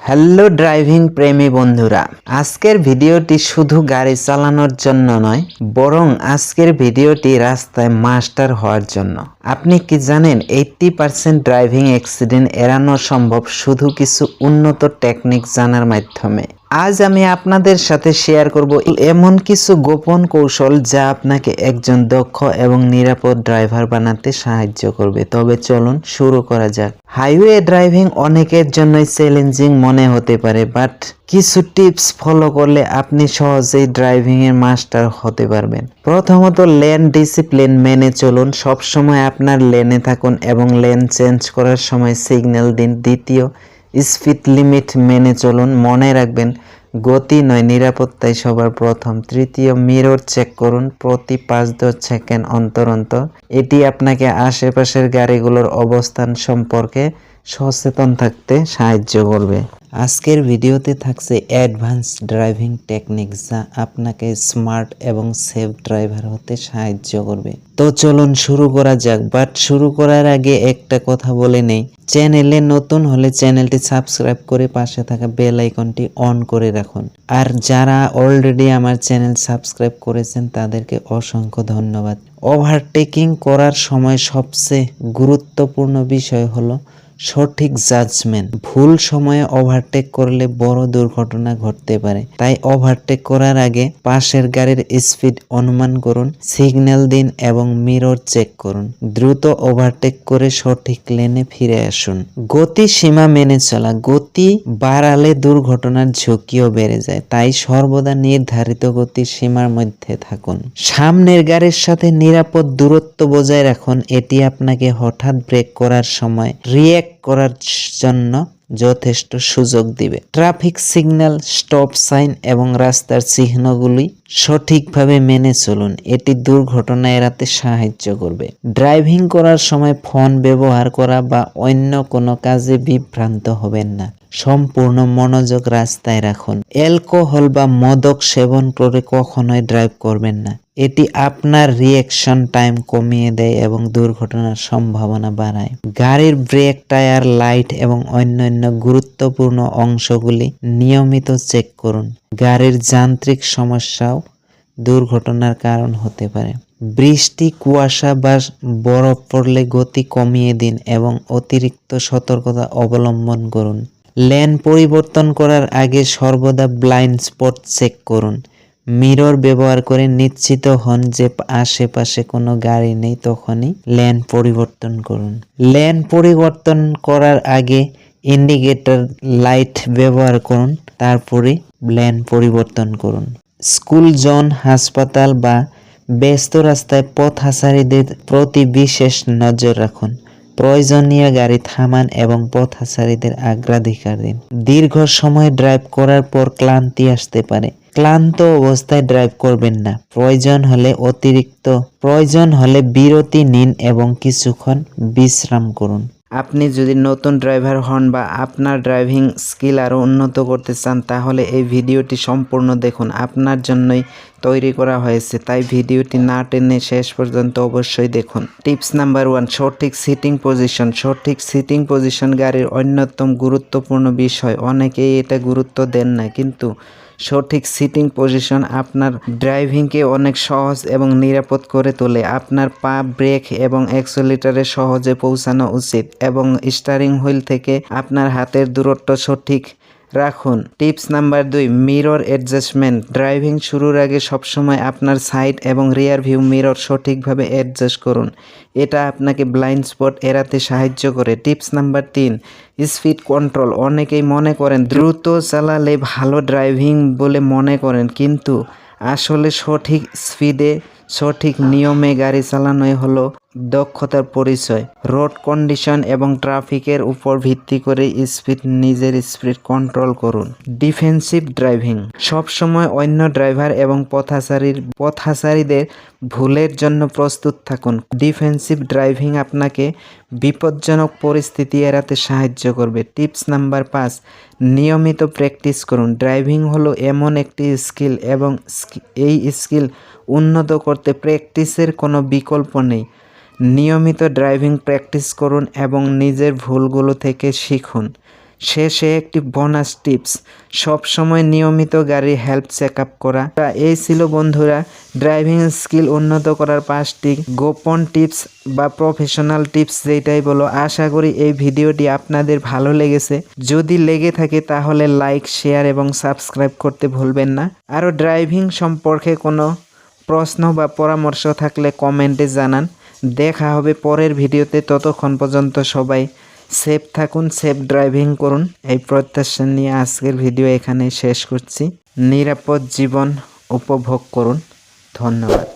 Hello driving প্রেমী বন্ধুরা, আজকের ভিডিওটি শুধু গাড়ি চালানোর জন্য নয়, বরং আজকের ভিডিওটি রাস্তায় মাস্টার হওয়ার জন্য। আপনি কি জানেন 80% ড্রাইভিং অ্যাক্সিডেন্ট এড়ানো সম্ভব শুধু কিছু উন্নত টেকনিক জানার মাধ্যমে। আজ আমি আপনাদের সাথে শেয়ার করব এমন কিছু গোপন কৌশল যা আপনাকে একজন দক্ষ এবং নিরাপদ ড্রাইভার বানাতে সাহায্য করবে। তবে চলুন শুরু করা যাক। হাইওয়ে ড্রাইভিং অনেকের জন্যই চ্যালেঞ্জিং মনে হতে পারে, বাট কিছু টিপস ফলো করলে আপনি সহজেই ড্রাইভিং এর মাস্টার হতে পারবেন। প্রথমত, লেন ডিসিপ্লিন মেনে চলুন। সবসময় আপনার লেনে থাকুন এবং লেন চেঞ্জ করার সময় সিগন্যাল দিন। দ্বিতীয়, স্পিড লিমিট মেনে চলুন। মনে রাখবেন, গতি নয়, নিরাপত্তাই সবার প্রথম। তৃতীয়, মিরর চেক করুন প্রতি 5-10 সেকেন্ড অন্তর অন্তর। এটি আপনাকে আশেপাশের গাড়িগুলোর অবস্থান সম্পর্কে সচেতন থাকতে সাহায্য করবে। আজকের ভিডিওতে থাকছে অ্যাডভান্স ড্রাইভিং টেকনিক যা আপনাকে স্মার্ট এবং সেফ ড্রাইভার হতে সাহায্য করবে। তো চলুন শুরু করা যাক। বাট শুরু করার আগে একটা কথা বলে নেই, চ্যানেলে নতুন হলে চ্যানেলটি সাবস্ক্রাইব করে পাশে থাকা বেল আইকনটি অন করে রাখুন। আর যারা অলরেডি আমার চ্যানেল সাবস্ক্রাইব করেছেন তাদেরকে অসংখ্য ধন্যবাদ। ওভারটেকিং করার সময় সবচেয়ে গুরুত্বপূর্ণ বিষয় হলো সঠিক জাজমেন্ট। ভুল সময়ে ওভারটেক করলে বড় দুর্ঘটনা ঘটতে পারে। তাই ওভারটেক করার আগে পাশের গাড়ির স্পিড অনুমান করুন, সিগন্যাল দিন এবং মিরর চেক করুন। দ্রুত ওভারটেক করে সঠিক লেনে ফিরে আসুন। গতি সীমা মেনে চলা। গতি বাড়ালে দুর্ঘটনার ঝুঁকিও বেড়ে যায়, তাই সর্বদা নির্ধারিত গতির সীমার মধ্যে থাকুন। সামনের গাড়ির সাথে নিরাপদ দূরত্ব বজায় রাখুন। এটি আপনাকে হঠাৎ ব্রেক করার সময় রিঅ্যাক্ট করার জন্য যথেষ্ট সুযোগ দিবে। ট্রাফিক সিগন্যাল, স্টপ সাইন এবং রাস্তার চিহ্নগুলি সঠিকভাবে মেনে চলুন। এটি দুর্ঘটনা এড়াতে সাহায্য করবে। ড্রাইভিং করার সময় ফোন ব্যবহার করা বা অন্য কোনো কাজে বিভ্রান্ত হবেন না। সম্পূর্ণ মনোযোগ রাস্তায় রাখুন। অ্যালকোহল বা মাদক সেবন করে কখনোই ড্রাইভ করবেন না। এটি আপনার রিঅ্যাকশন টাইম কমিয়ে দেয় এবং দুর্ঘটনার সম্ভাবনা বাড়ায়। গাড়ির ব্রেক, টায়ার, লাইট এবং অন্যান্য গুরুত্বপূর্ণ অংশগুলি নিয়মিত চেক করুন। গাড়ির যান্ত্রিক সমস্যাও দুর্ঘটনার কারণ হতে পারে। বৃষ্টি, কুয়াশা বা বরফ পড়লে গতি কমিয়ে দিন এবং অতিরিক্ত সতর্কতা অবলম্বন করুন। লেন পরিবর্তন করার আগে সর্বদা ব্লাইন্ড স্পট চেক করুন। মিরর ব্যবহার করে নিশ্চিত হন যে আশেপাশে কোনো গাড়ি নেই, তখনই লেন পরিবর্তন করুন। লেন পরিবর্তন করার আগে ইন্ডিকেটর লাইট ব্যবহার করুন, তারপরে লেন পরিবর্তন করুন। স্কুল জোন, হাসপাতাল বা ব্যস্ত রাস্তায় পথচারীদের প্রতি বিশেষ নজর রাখুন। প্রয়োজনীয় গাড়ি থামান এবং পথচারীদের অগ্রাধিকার দিন। দীর্ঘ সময় ড্রাইভ করার পর ক্লান্তি আসতে পারে। ক্লান্ত অবস্থায় ড্রাইভ করবেন না। প্রয়োজন হলে বিরতি নিন এবং কিছুক্ষণ বিশ্রাম করুন। আপনি যদি নতুন ড্রাইভার হন বা আপনার ড্রাইভিং স্কিল আরও উন্নত করতে চান, তাহলে এই ভিডিওটি সম্পূর্ণ দেখুন। আপনার জন্যই তৈরি করা হয়েছে, তাই ভিডিওটি না টেনে শেষ পর্যন্ত অবশ্যই দেখুন। টিপস নাম্বার 1, সঠিক সিটিং পজিশন। সঠিক সিটিং পজিশন গাড়ির অন্যতম গুরুত্বপূর্ণ বিষয়। অনেকেই এটা গুরুত্ব দেন না, কিন্তু সঠিক সিটিং পজিশন আপনার ড্রাইভিংকে অনেক সহজ এবং নিরাপদ করে তোলে। আপনার পা ব্রেক এবং অ্যাক্সেলেটরে সহজে পৌঁছানো উচিত এবং স্টিয়ারিং হুইল থেকে আপনার হাতের দূরত্ব সঠিক রাখুন। Tips number 2, mirror adjustment. Driving শুরুর আগে সবসময় আপনার সাইড এবং রিয়ার ভিউ মিরর সঠিকভাবে অ্যাডজাস্ট করুন। এটা আপনাকে ব্লাইন্ড স্পট এড়াতে সাহায্য করে। Tips number 3, speed control. অনেকেই মনে করেন দ্রুত চালালে ভালো ড্রাইভিং বলে মনে করেন, কিন্তু আসলে সঠিক স্পিডে সঠিক নিয়মে গাড়ি চালানোই হলো দক্ষতার পরিচয়। রোড কন্ডিশন এবং ট্রাফিকের উপর ভিত্তি করে নিজের স্পিড কন্ট্রোল করুন। Defensive driving. সবসময় অন্য ড্রাইভার এবং পথচারীদের ভুলের জন্য প্রস্তুত থাকুন। ডিফেন্সিভ ড্রাইভিং আপনাকে বিপজ্জনক পরিস্থিতি এড়াতে সাহায্য করবে। টিপস নাম্বার 5, নিয়মিত প্র্যাকটিস করুন। ড্রাইভিং হলো এমন একটি স্কিল এবং এই স্কিল উন্নত করতে প্র্যাকটিসের কোনো বিকল্প নেই। নিয়মিত ড্রাইভিং প্র্যাকটিস করুন এবং নিজের ভুলগুলো থেকে শিখুন। শেষে একটি বোনাস টিপস, সব সময় নিয়মিত গাড়ির হেলথ চেক আপ করা। এই ছিল বন্ধুরা ড্রাইভিং স্কিল উন্নত করার 5টি গোপন টিপস বা প্রফেশনাল টিপস যেটাই বলো। আশা করি এই ভিডিওটি আপনাদের ভালো লেগেছে। যদি লেগে থাকে তাহলে লাইক, শেয়ার এবং সাবস্ক্রাইব করতে ভুলবেন না। আরও ড্রাইভিং সম্পর্কে কোনো প্রশ্ন বা পরামর্শ থাকলে কমেন্টে জানান। দেখা হবে পরের ভিডিওতে। ততক্ষণ পর্যন্ত সবাই সেফ থাকুন, সেফ ড্রাইভিং করুন। এই প্রত্যাশা নিয়ে আজকের ভিডিও এখানে শেষ করছি। নিরাপদ জীবন উপভোগ করুন। ধন্যবাদ।